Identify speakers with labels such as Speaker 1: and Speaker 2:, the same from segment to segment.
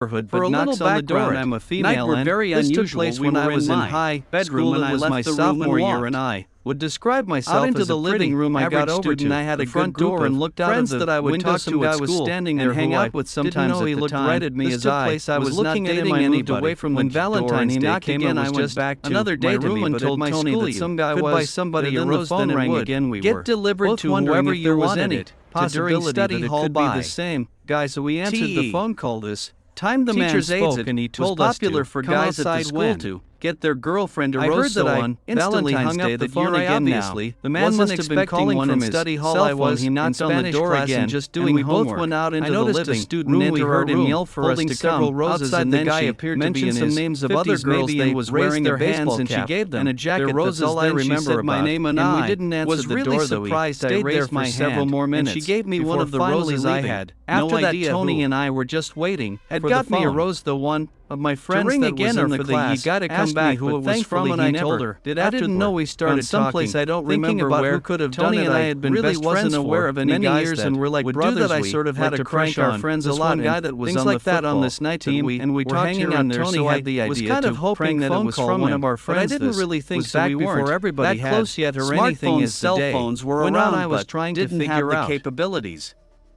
Speaker 1: neighborhood, but knocks on the door. I'm a female, and this took place when I was in high bedroom and I was my sophomore year, and I would describe myself out into the living room. I got over to. I had a front door and looked out of the that I would window. Some guy was standing there, hang out with. Sometimes didn't know he looked right at me as I was looking at him. I moved away from when Valentine's Day came. I went back to another day to me, and told Tony that some guy was by somebody. A rose phone rang again. We get delivered to whoever you wanted it. Possibility that it could be the same guy. So we answered the phone call. This time the man spoke, and he told us popular for guys at the school to get their girlfriend a rose. So on Valentine's Day that year, obviously the man must have been calling from his study hall. I was. He knocked on the door again, just doing homework. We both went out into the living room. We heard him yell for us to come outside. The guy appeared to be in some names of other girls. They was wearing their hands, and she gave them and a jacket. That's all I remember. My name and I. We didn't answer the door. Though I stayed there for several more minutes. She gave me one of the roses I had. After that, Tony and I were just waiting. Had got me a rose. The one of my friends that was in the class. You gotta come back who it was from, and I told her. I didn't know we started someplace I don't remember where. Who could have done it? I had been really wasn't aware of any years, and we're like brothers. I sort of had to crank our friends a lot. Guy that was on like that on this night team, and we talked hanging out there. Tony had the idea. Was kind of hoping that it was from one of our friends. But I didn't really think back before everybody had close yet or anything. As cell phones were around, I was trying to figure out the capabilities.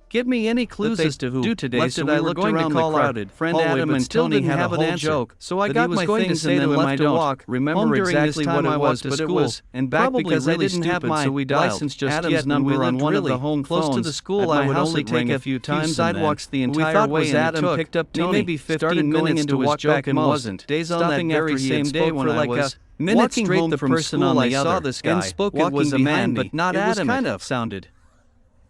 Speaker 1: Give me any clues as to who today. So I looked around the crowded friend Adam, and Tony had a whole joke. So I got my things and then left to walk. Remember exactly what it was, but it was and back because I didn't have my license just Adam's number on one of the home close to the school. I would only take a few times sidewalks the entire way. And Adam picked up Tony, maybe 15 minutes to walk back and wasn't. Days on that very same day when I was walking home, the person on the other this guy walking was a man, but not Adam. Kind of sounded.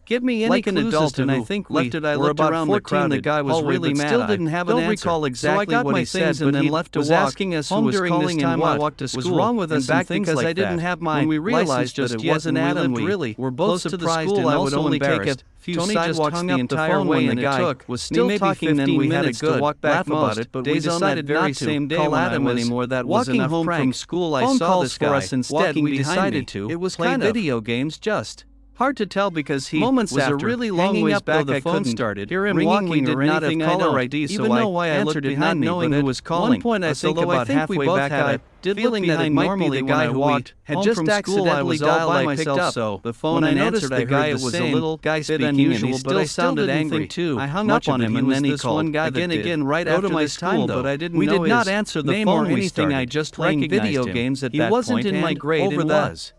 Speaker 1: Give me any like an adult, and I think left it. I looked around the crowd. The guy was really mad. Still didn't have an answer. Don't recall exactly so I got what he said, and then left to walk. Asking us who was calling and what I walked to school. Was wrong with us back because I didn't have my. When we realized that it wasn't Adam, we were both surprised, and I would only take a few sidewalks the entire way, and the guy was still talking. Then we had to walk back about it, but we decided not to call Adam anymore. That was enough. Walking home from school, I saw this guy. Instead, we decided to. It was play video games just. Hard to tell because he was a really long ways back. The phone started. Hear him ringing. We did not have caller ID, so even though I looked behind me, knowing who was calling. One point I think about halfway back, I did feeling that it might be the guy who walked had just accidentally dialed by myself. So the phone I answered the guy. It was a little guy speaking, unusual, but I sounded angry too. I hung up on him, and then he called again right after my school. But I didn't. We did not answer the phone or anything. I just playing video games at that point. He wasn't in my grade. Over that.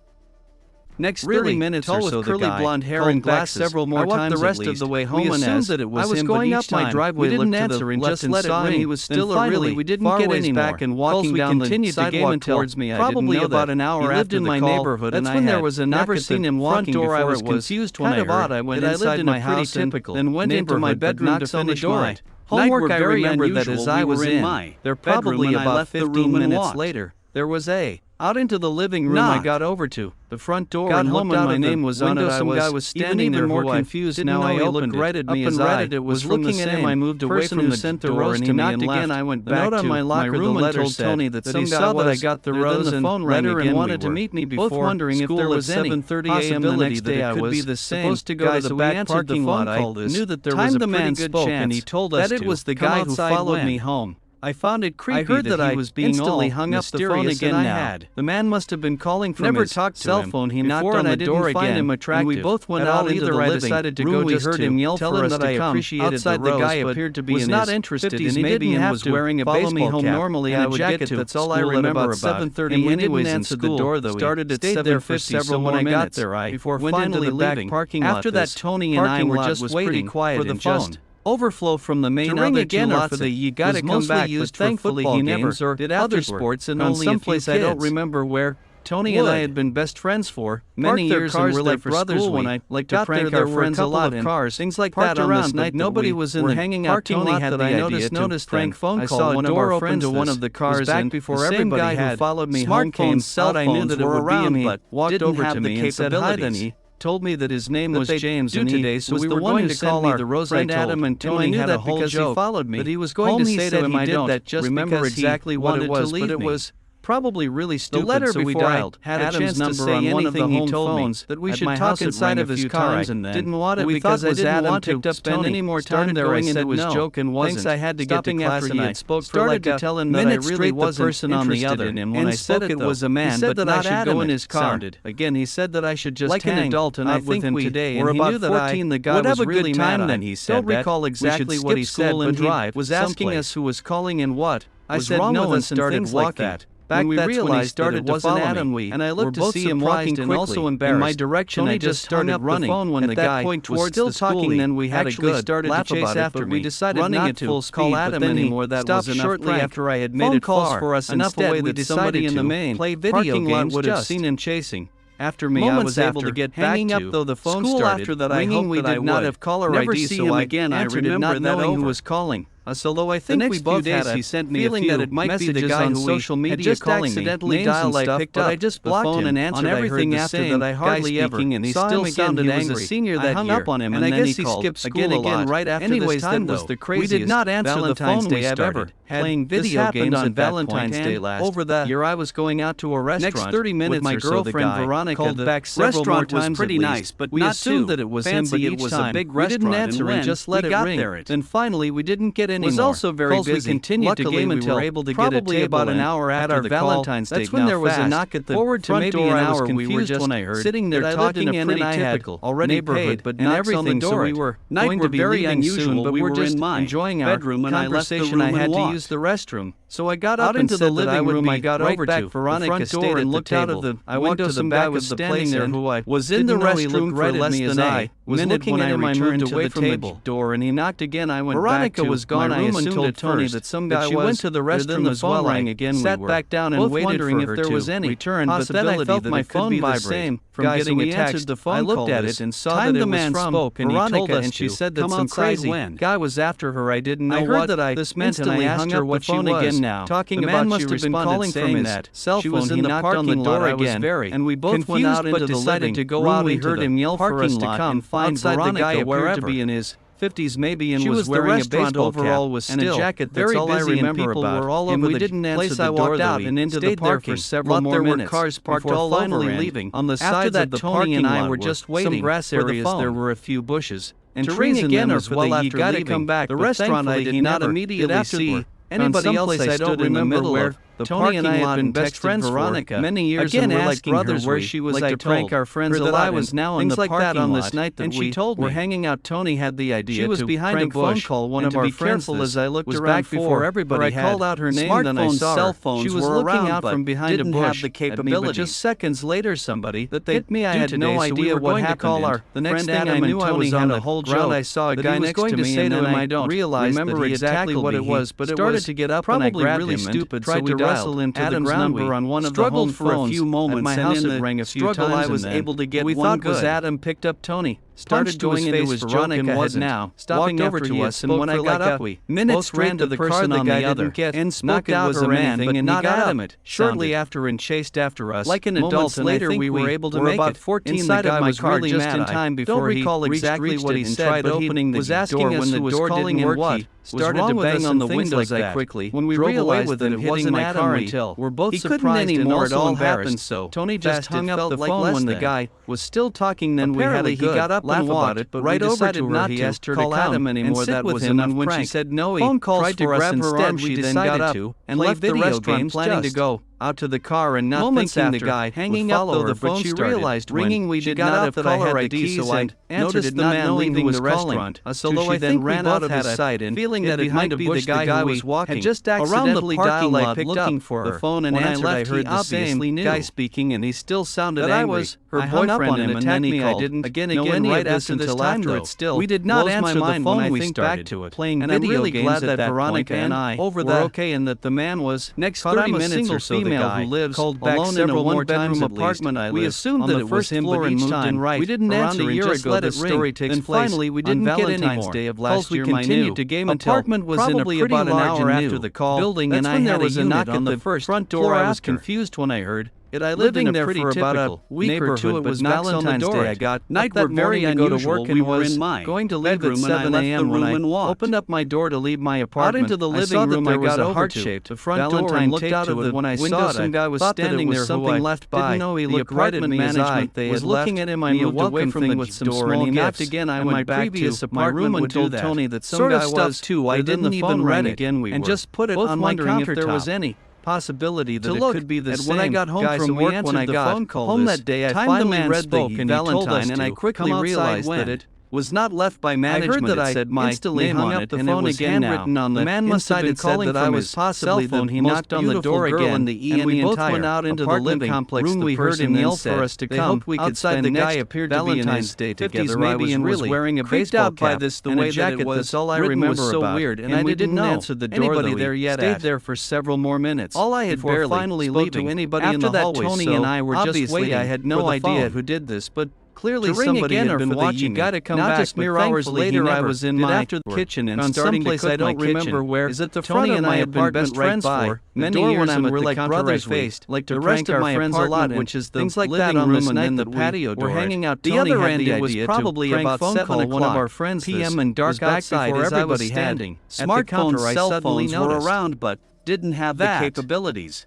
Speaker 1: Next 30 minutes or so, curly blonde hair and glasses. Several more times the rest of the way home, and assumed that it was him. Going up my driveway, didn't answer and just let it ring. He was still a really. We didn't get any back, and walking down the sidewalk towards me. Probably about an hour after the call. He lived in my neighborhood, and when there was a knock at the front door, I was confused when I heard. I went inside my house and then went into my bedroom to finish my homework. I remember that as I was in there, probably about 15 minutes later, there was a. Out into the living room, I got over to the front door and looked out. My name was on it. Some guy was standing there more confused. Now I opened right at me as I was looking at him. I moved away from the sent the rose to me and again I went back to my room and told Tony that some guy saw that I got the rose and phone rang again and wanted to meet me before. Both wondering if there was any possibility that it could be the same. Supposed to go to the back parking lot. I knew that there was a pretty good chance and he told us that it was the guy who followed me home. I found it creepy. I heard that he was being instantly hung up the phone again. Now the man must have been calling from his cell phone. He knocked on the door again, and we both went out into the living. I decided to go. We heard him yell for us to come. Outside, the guy appeared to be was not interested, and he didn't have to wearing a baseball cap. Normally, I would get to. That's all I remember about 7:30. Anyways, in school, the door though started at 7:50. So when I got there, before finally leaving parking lot. After that, Tony and I were just waiting for the phone. Overflow from the main other again or for the you gotta come back, used but thankfully he never or did other sports and only someplace I don't remember where. Tony and I had been best friends for many years and were like brothers. When I liked to prank our friends a lot in cars, things like that around. Night nobody was in the hanging out. Tony had the idea to prank phone call. I saw one of our friends to one of the cars back before everybody had followed me home. Came out. I knew that it would be him, but walked over to me and said hi. Then he told me that his name was James and today, so was the one who sent me the rose. Friend Adam and Tony had a whole joke. He followed me, but he was going to say to him I did that just remember exactly what it was, but it was Probably really stupid. The letter so we dialed had Adam's number on one of the home phones that we should talk inside of his car, and then didn't want it because I didn't want to spend any more time there. I said into his joke and wasn't. Thanks, I had to get to class and I started to tell him that I really wasn't the person on the other. And when I said it was a man, he said that I should go in his car. Again, he said that I should just like an adult and out with him today. And he knew that 14. The guy was really mad. Then he said, don't recall exactly what he said, but he was asking us who was calling and what. I said no and started walking. Back when we realized that it wasn't Adam, and I looked to see him walking and also embarrassed in my direction. I just started running. The phone when the guy was still talking. Then we had actually started to chase after me. We decided not to call Adam anymore. That was enough. Shortly after I had made it far for us enough away that somebody in the main play video games would have seen him chasing after me. I was able to get back to up though the phone started after that. I hoped we did not have caller ID, so I again I remember not knowing who was calling. Although I think we both had a feeling that it might be the guy on social media just calling accidentally me. Dialed I picked up, I just blocked the phone and answered on everything after that. I hardly ever and he still sounded angry. He was a senior that hung up on him and I guess he skipped school again right after this time. That was the craziest. We did not answer the phone we have ever playing video games on Valentine's Day last year. I was going out to a restaurant. Next 30 minutes with my girlfriend Veronica called back several more times. Was pretty nice, but we assumed that it was him. But it was a big restaurant. We didn't answer and just let it ring. Then finally we didn't get any more. Was also very busy. We continued to game until we were able to get a table about an hour after our Valentine's Day. That's when there was a knock at the front door. I was confused when I heard sitting there talking and I had already paid, but not everything. So we were going to be very unusual, but we were just enjoying our bedroom and conversation. I had to use the restroom, so I got up into the living room. I got over to the front door and looked out of the. I went to the back of the place there who I was in the restroom for less than I was looking at him. I moved away from the door and he knocked again. I went back to was gone. I assumed Tony that some guy was. Went to the restroom as well. Rang again. Sat back down and waited wondering if there was any return. But then I felt my phone vibrate from getting a text. I looked at it and saw that the man spoke and he told us and she said that some crazy guy was after her. I didn't know what this meant and I asked her what she was. Now talking about must have been calling from his cell phone. He knocked on the door again and we both went out and decided to go out. We heard him yell for us to come find the guy appeared to be in his 50s maybe and was wearing a baseball cap and a jacket. That's all I remember about. And we didn't answer the door out and into the parking. For several more minutes. Cars parked all finally leaving. On the sides of the Tony and I were just waiting. Some grass areas there were a few bushes. And to ring again as well after you gotta come back. The restaurant I did not immediately see anybody else. I stood in the middle where Tony and I had been best friends Veronica many years again, and were like brothers where she was like to prank our friends a lot. I was now in the parking lot on this night that we were hanging out. Tony had the idea. She was behind a bush. Phone call one of our friends as I looked around before everybody. I called out her name. Then I saw cell phones. She was looking out from behind a bush. Have the capability. But just seconds later, somebody that they hit me. I had no idea what happened. The next thing I knew, I was on the whole joke. I saw a guy next to me, and then I don't remember exactly what it was, but it started to get up and I grabbed him and tried to wrestle him to the ground. Number on one of the home for a few moments. At my house it rang a few times. I was able to get we one thought good. Was Adam picked up Tony. Started going into his Veronica was now stopping over to us, and when I got up, we minutes ran to the car the guy didn't get and spoke out or anything, and not adamant. Shortly after and chased after us. Like an adult, later we were able to make it. 14 inside of my car just in time before he exactly what he said, but opening the door when the door didn't work. He started to bang on the windows like quickly. When we realized with it wasn't my car until we're both surprised and also embarrassed. So Tony just hung up the phone when the guy was still talking. Then we had he got up laugh about it, but right over to her, he asked her to call him anymore. That was enough. When she said no, he tried to grab her arm. She decided to and left the restaurant, planning to go out to the car and not thinking the guy hanging up though the phone she realized ringing. We did not have the caller ID, so I noticed the man leaving the restaurant. So I then ran out of his sight and feeling that it might be the guy was walking had just accidentally dialed. I picked up the phone and answered. I heard the same guy speaking and he still sounded angry. I was her boyfriend and attacked me. I didn't know any of this until after it. Still, we did not answer the phone when I think back to it. Playing video games that Veronica and I were okay and that the man was next 30 minutes or so. Who lives alone in a one-bedroom apartment. We assumed that it was him, but each time we didn't answer. A year ago, this story takes place. Finally, we didn't get any more. Day of last year, we continued to game until apartment was probably about an hour after the call building, and I had a unit on the first front door. I was confused when I heard I lived in a pretty about a week or two. It was Valentine's Day. I got night were very unusual. To work and we were in my going to leave at 7 a.m. when I opened up my door to leave my apartment. Out into the living room, I got a heart-shaped. The front door and looked out of it. When I saw it, some guy was standing there. Something left by. Didn't know he looked right at me as I was looking at him. I moved away from the door and he knocked again. I went back to my room and told Tony that some guy was too. I didn't even read it and just put it on my countertop. If there was any possibility that it could be the same. When I got home from work, when I got home that day, I finally read the Valentine, and I quickly realized that it was not left by management. I heard that I said my instantly hung up the phone again. Handwritten on the man must have been calling that I was possibly the he knocked on the door again, and we both went out into the living complex. We heard him yell for us to come. We could spend the guy appeared to be in his day together. Maybe and was wearing a baseball cap by this the way jacket. That's all I remember. So weird, and I didn't answer the door. Anybody there yet? Stayed there for several more minutes. All I had barely finally leaving anybody in the hallway. Tony and I were just waiting. I had no idea who did this, but clearly somebody had been watching. You gotta come back. Just mere hours later, I was in my kitchen and starting to cook I don't remember where. Is it the Tony and I have been best friends for many years, and we're like brothers faced. Like to prank our friends a lot, which is the things like that on this night that patio door. We're hanging out. The other end was probably about 7 o'clock. One of our friends p.m. and dark outside as everybody standing. Smartphones, cell phones were around, but didn't have the capabilities.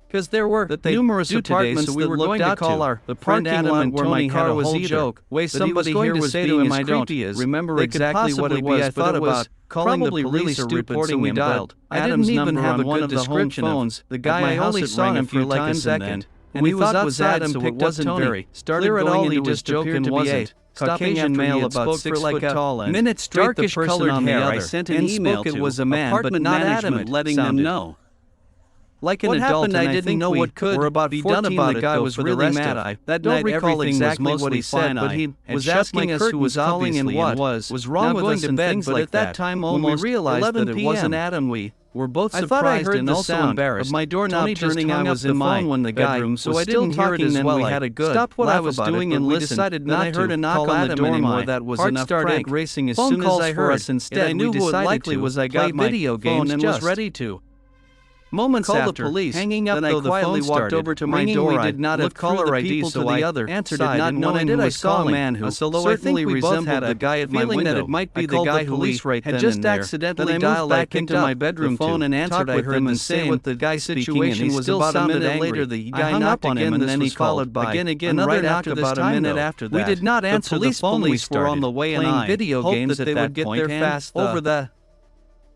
Speaker 1: Because there were numerous apartments so we were going to call our the parking lot where my car was a joke. Way somebody here was say to him, I don't remember exactly what it was. I thought about calling the police or reporting him. Dialed. I didn't even have one of the home phones. The guy I only saw him for like a second, and he was outside, so it wasn't very. Started going into his joke and wasn't. Caucasian male about 6 foot tall and minutes darkish colored hair. I sent an email to it was a man, but not adamant, letting them know. Like an adult, I didn't know what could be done about it. The guy was really mad. That night, recall exactly what he said, but he was asking us who was calling and what was wrong with us and things like that. But at that time, almost we realized that it wasn't Adam. We were both surprised and also embarrassed. Of my doorknob turning, I was in my bedroom, so I didn't hear it as well. We had a good stop what I was doing and listened. Then I heard a knock on the door anymore. That was enough. Started racing as soon as I heard us. Instead, I knew who it likely was. I got my video games and was ready to. Moments after, the police, hanging up, then I quietly walked over to my door. I did not have caller ID, so I answered it. Not knowing who I saw a man who certainly resembled the guy at my window. That it might be the guy who had just accidentally dialed back into my bedroom phone and answered. I heard him say what the guy's situation was. About a minute later, the guy knocked on him, and then he followed by another knock about a minute after that. We did not answer the phone. We were on the way and playing video games that they would get there fast over the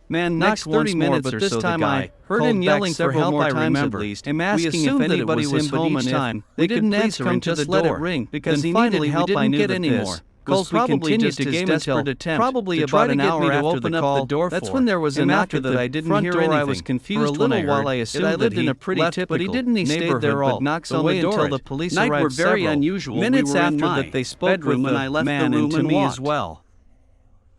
Speaker 1: man knocked 30 minutes or so. Time I heard him yelling for help. I remember him asking if anybody was home, and time they didn't answer him, just let it ring because he needed help. I didn't get any more calls. Probably just a game until probably about an hour after the call. That's when there was a knock that I didn't hear anything. I was confused for a little while. I assumed I lived in a pretty typical, but he didn't. He stayed there all knocks on the door until the police arrived. Were very unusual. Minutes after that, they spoke with and I left the room and me as well.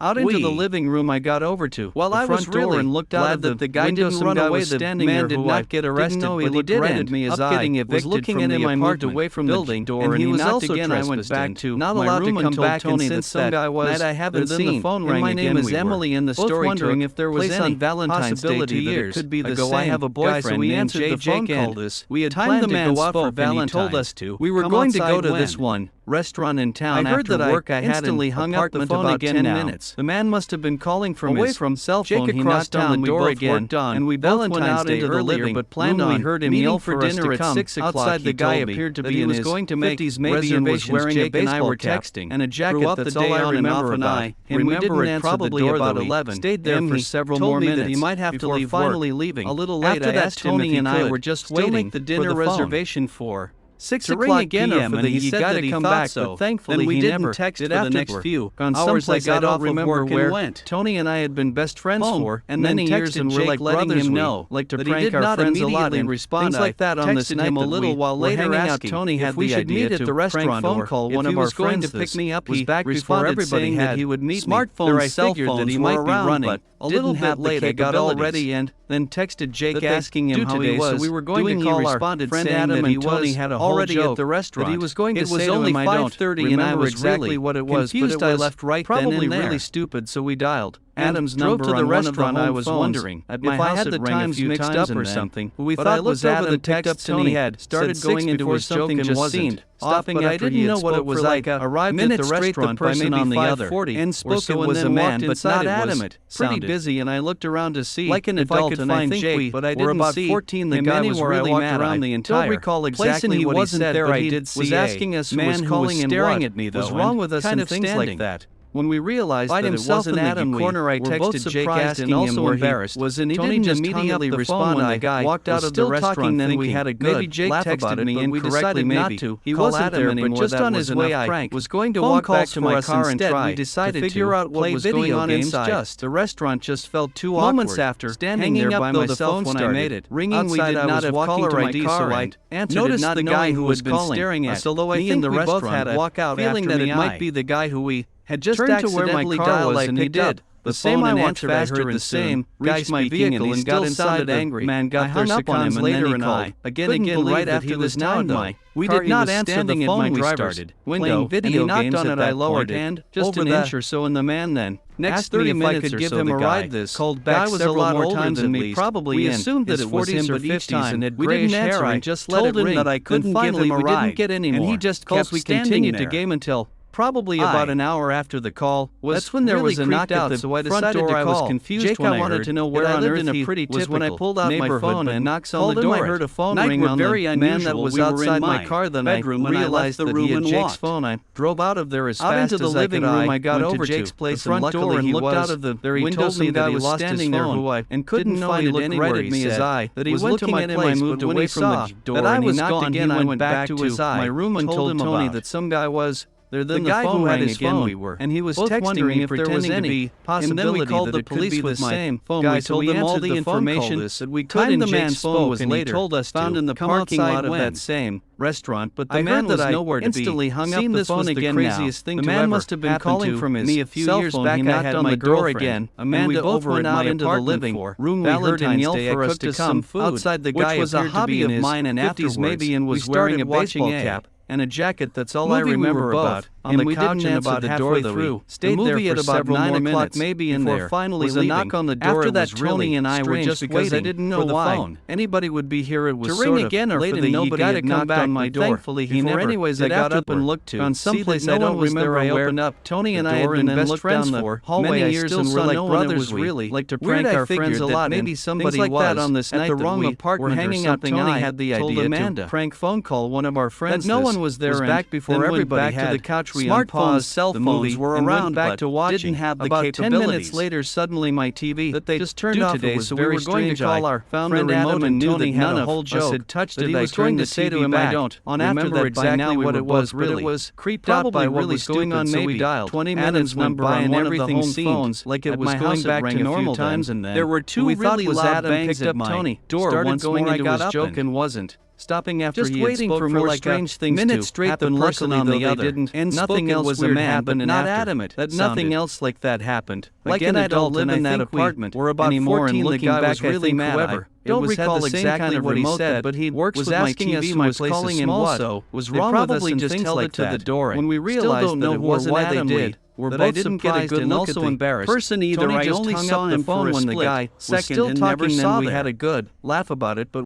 Speaker 1: Out into the living room I got over to. While I was really and looked out of the guy didn't run away. The man did not get arrested, but he looked right at me as I was looking at him. I moved away from the building door, and he was also again. I went back to not allowed to come back. Tony that some guy was I haven't seen. The phone rang. My name is Emily. In the story, wondering if there was any possibility 2 years could be the same. I have a boyfriend. We answered the phone call. We had planned to go out for Valentine's. He told us to. We were going to go to this one restaurant in town. I heard that work. I instantly hung up the phone again. 10 minutes. The man must have been calling from away from cell phone. He knocked on the door again, and we both went out into the living. But planned on. We heard him yell for dinner at 6 o'clock. Outside, the guy appeared to be in his going to make 50s, maybe, and was wearing a baseball cap and a jacket. That's all I remember about. And we didn't answer the door about 11. Stayed there for several more minutes. He might have to leave. Finally leaving. A little later, after that, Tony and I were just waiting the dinner reservation for 6 o'clock again, p.m. and he said that he come back, so but thankfully we didn't text for the next few hours. I got off of work and went. Tony and I had been best friends for many years, and we're like letting him know, like to prank our friends a lot and respond. Things like that on this night. A little while later, asking Tony had the idea to prank phone call one of our friends to pick me up. He back before everybody that he would meet me. Smartphone, cell phone that he might be running. A little bit late, I got all ready and then texted Jake asking him how he was. So we were going to call our friend Adam, and Tony had already at the restaurant. He was going to say only 5:30, and I was exactly what it was. Confused, I left right then and there. Probably really stupid, so we dialed. Adam's number to the restaurant. I was wondering if I had the times mixed up or something. We thought was Adam picked up Tony had started going into his joke and just seemed stopping. I didn't know what it was like. Arrived at the restaurant by maybe on the other and spoke. It was a man, but not Adam. It pretty busy, and I looked around to see like an adult, and I think Jake, but I didn't about see 14. The guy was really mad. Around the entire don't recall exactly what he wasn't there. I did see was asking us man who was staring at me though. Was wrong with us and things like that. When we realized that it wasn't Adam, corner, I texted Jake asking him where he was, and he didn't immediately respond. When the guy walked out of the restaurant, then we had a good maybe Jake texted me and we decided not to. He wasn't there anymore. Just on his way, I was going to walk back to my car instead. We decided to figure out what was going on inside. Just the restaurant just felt too awkward. Moments after, standing there by myself when I made it ringing, we did not have caller ID, so I noticed the guy who was been staring at us. Although I think we both had a walk out feeling that it might be the guy who we had just turned to where my car was, and he did. The same I answered, I heard the same, reached my vehicle and got inside. Angry man got there seconds later, and I again right after this time though. We did not answer the phone. We started window video games on it. I lowered it just an inch or so, and the man then next 30 minutes I could give him a ride. This called back was a lot more times than me. Probably we assumed that it was him, but each time we didn't answer. I just let it ring that I couldn't give him a ride. Didn't get any more, and he just kept we continued to game until probably about an hour after the call. That's when there was a knock at the front door. I was confused. Jake, I wanted to know where on earth he was when I pulled out my phone and knocks on the door. I heard a phone ring on the man that was outside my car. Then I realized that he had Jake's phone. I drove out of there as fast as I could. I got over to Jake's place and luckily he looked out of the window. Some guy was standing there who I couldn't find it anywhere. He said that he went to my place, but when he saw that I was gone again, I went back to my room and told Tony that some guy was the guy who had his phone, and he was texting me if there was any possibility that called the police with the same phone guy. Told him all the information that we could. The man's phone was later told us found in the parking lot of that same restaurant, but the man was nowhere to be. Instantly hung up the phone again. Craziest thing. The man must have been calling from his me a few years back. He knocked on the door again. Amanda over at my into the living room. We heard him yell for us to come outside. The guy was a hobby of mine, and afterwards maybe and was wearing a baseball cap and a jacket. That's all I remember about. On the couch and about halfway through, stayed there for about 9 o'clock maybe, and there finally was a knock on the door. After that, Tony and I were just waiting. I didn't know why anybody would be here. It was to ring again or for the nobody had knocked on my door. Thankfully he never. Anyways, I got up and looked to on someplace I don't remember. I opened up. Tony and I had been best friends for many years and were like brothers. Really like to prank our friends a lot. Maybe somebody like that on this night at the wrong apartment hanging out. Tony had the idea to prank phone call one of our friends. No one was there. Back before everybody had to the couch. Smartphones, cell phones were around, back to watching. Didn't have the about 10 minutes later, suddenly my TV that they just turned off today, so we were going to call our friend Adam and knew that none of whole joke had touched it. He was going to say to him, "I don't remember exactly what it was, but it was creeped out by what was going on." Maybe we dialed 20 minutes went by and everything seemed like it was going back to normal times. And then there were two really loud bangs at my door. Once going into his joke and wasn't stopping after just he had waiting for more like strange things minutes straight happen. Luckily on the other didn't, and nothing else was weird happened. And not adamant that nothing else like that happened. Like an adult live in that apartment or about anymore. And looking the guy was really mad. However, don't recall exactly what he said, but he works with my TV. My place is small, so was wrong with us and just held it to the door. When we realized that it wasn't Adam, we're both surprised and also embarrassed. Person either I only saw him for when the guy was still talking, then we had a good laugh about it, but